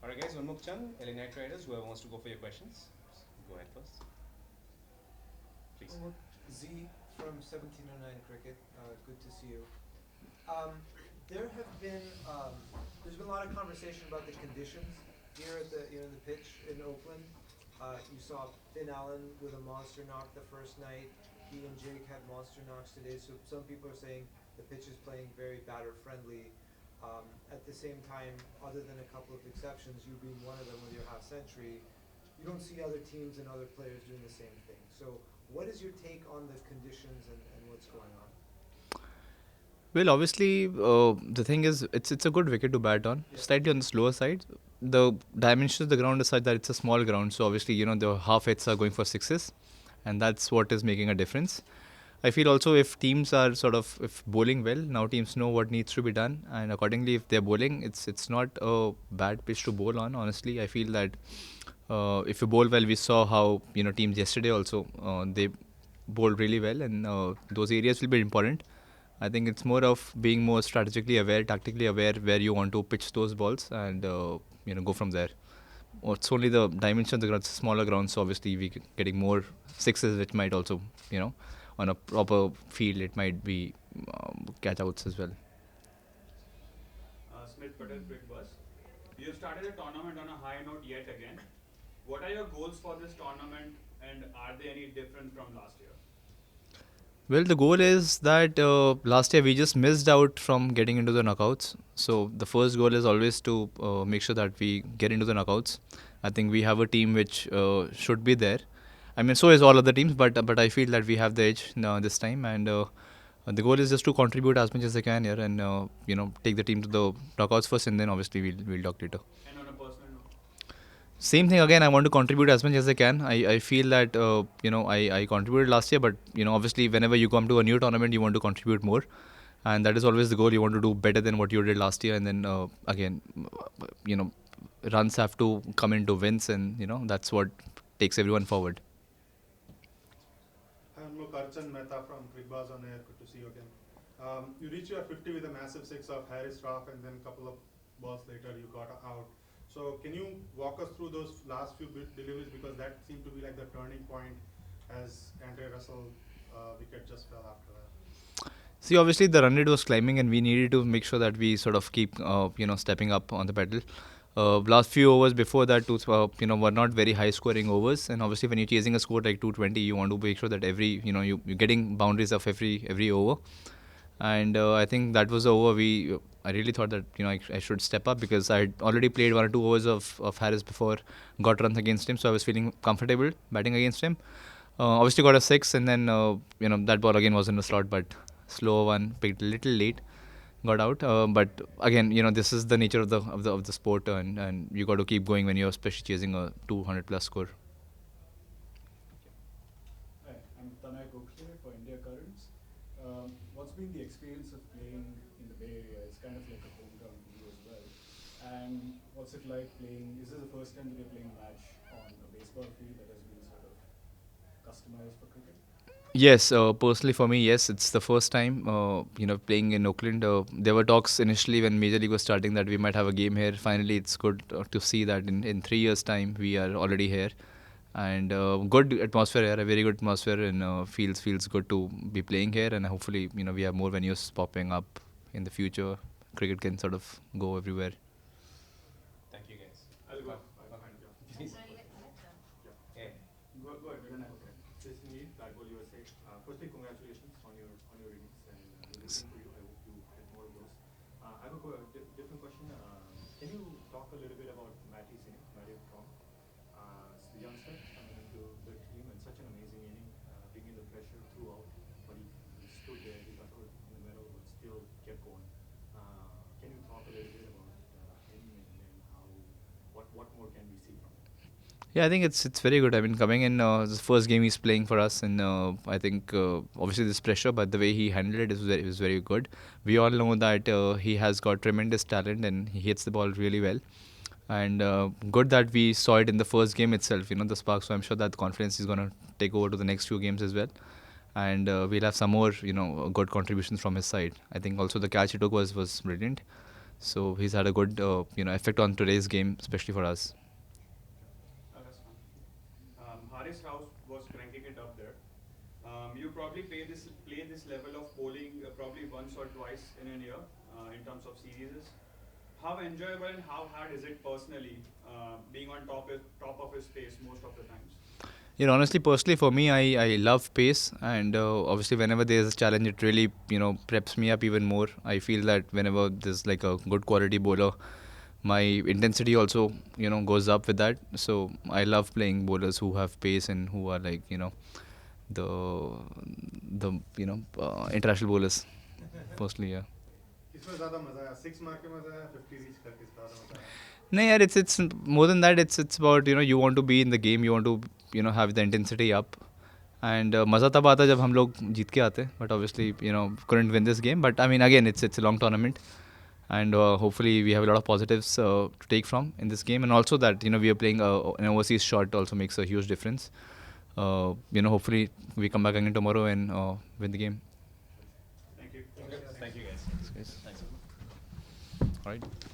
Alright guys, Unmukt Chand, LA Knight Riders, whoever wants to go for your questions, go ahead first. Please. Z from 1709 Cricket. Good to see you. Um, there have been there's been a lot of conversation about the conditions here at the the pitch in Oakland. You saw Finn Allen with a monster knock the first night. He and Jake had monster knocks today. So some people are saying the pitch is playing very batter friendly. At the same time, other than a couple of exceptions, you being one of them with your half century, you don't see other teams and other players doing the same thing. So what is your take on the conditions and what's going on? Well, obviously, the thing is, it's a good wicket to bat on. Yeah. Slightly on the slower side. The dimensions of the ground is such that it's a small ground, so obviously, the half hits are going for sixes, and that's what is making a difference. I feel also if teams are if bowling well, now teams know what needs to be done, and accordingly, if they're bowling, it's not a bad pitch to bowl on. Honestly, I feel that if you bowl well, we saw how teams yesterday also they bowled really well, and those areas will be important. I think it's more of being more strategically aware, tactically aware where you want to pitch those balls, and go from there. It's only the dimension of the ground, it's a smaller ground, so obviously we getting more sixes, which might also on a proper field it might be catch outs as well. Smith Patel, quick bus. You have started the tournament on a high note yet again. What are your goals for this tournament, and are they any different from last year? Well, the goal is that last year we just missed out from getting into the knockouts. So the first goal is always to make sure that we get into the knockouts. I think we have a team which should be there. I mean, so is all other teams, but I feel that we have the edge this time, and the goal is just to contribute as much as I can here, and take the team to the knockouts first, and then obviously we'll talk later. And on a personal note, Same thing again. I want to contribute as much as I can. I feel that I contributed last year, but obviously whenever you come to a new tournament, you want to contribute more, and that is always the goal. You want to do better than what you did last year, and then again, you know, runs have to come into wins, and that's what takes everyone forward. Hi, Unmukt Archan Mehta from Crickbaz on air. Good to see you again. You reached your 50 with a massive six of Harris Raff, and then a couple of balls later you got out. So can you walk us through those last few deliveries, because that seemed to be like the turning point as Andre Russell wicket just fell after that. See, obviously the run rate was climbing, and we needed to make sure that we sort of keep, stepping up on the pedal. Last few overs before that, were not very high scoring overs, and obviously when you're chasing a score like 220, you want to make sure that you're getting boundaries of every over. And I think that was the over I really thought that I should step up, because I had already played 1 or 2 overs of Harris before, got runs against him, so I was feeling comfortable batting against him. Obviously got a six, and then that ball again was in the slot, but slow one, picked a little late, got out. But again, this is the nature of the sport, and you got to keep going when you're especially chasing a 200 plus score. Hi, I'm Tanay Gokhale for India Currents. What's been the experience of playing in the Bay Area? It's kind of like a hometown for you as well. And what's it like playing? Is this the first time that you're playing a match on a baseball field that has been sort of customized for cricket? Yes, personally for me, yes, it's the first time, playing in Oakland. There were talks initially when Major League was starting that we might have a game here. Finally, it's good to see that in 3 years' time we are already here, and good atmosphere here, a very good atmosphere, and feels good to be playing here. And hopefully, we have more venues popping up in the future. Cricket can sort of go everywhere. Thank you guys. I'll go. Please. Yeah. Go ahead. Then Basically, that goal you were saying. Firstly, congratulations on your innings, and we're rooting for you. I hope you get more of those. I have a different question. Can you talk a little bit about Matty Tom, the youngster coming into the team, and such an amazing inning, bringing the pressure throughout, but he stood there, he got hurt in the middle, but still kept going. Can you talk a little bit about him, and how what more can we see from him? Yeah, I think it's very good. I mean, coming in, this first game he's playing for us, and I think obviously there's pressure, but the way he handled it is very good. We all know that he has got tremendous talent, and he hits the ball really well. And good that we saw it in the first game itself, the spark. So I'm sure that confidence is going to take over to the next few games as well. And we'll have some more, good contributions from his side. I think also the catch he took was brilliant. So he's had a good effect on today's game, especially for us. That's fine. Haris House was cranking it up there. You probably play this level of bowling probably once or twice in a year in terms of series. How enjoyable and how hard is it personally being on top of his pace most of the times? Honestly, personally, for me, I love pace, and obviously, whenever there's a challenge, it really preps me up even more. I feel that whenever there's like a good quality bowler, my intensity also goes up with that. So I love playing bowlers who have pace and who are like the international bowlers. Firstly, yeah. किसमें ज़्यादा मज़ा आया 6 मार के मज़ा आया 50 reach करके ज़्यादा मज़ा आया No, yeah, it's more than that. It's about you want to be in the game. You want to have the intensity up. And मज़ा तब आता है जब हम लोग जीत के आते हैं. But obviously couldn't win this game. But I mean again it's a long tournament. And hopefully we have a lot of positives to take from in this game. And also that we are playing an overseas shot also makes a huge difference. Hopefully we come back again tomorrow and win the game. Thank you. Thank you, guys. Thanks, guys. Thanks. All right.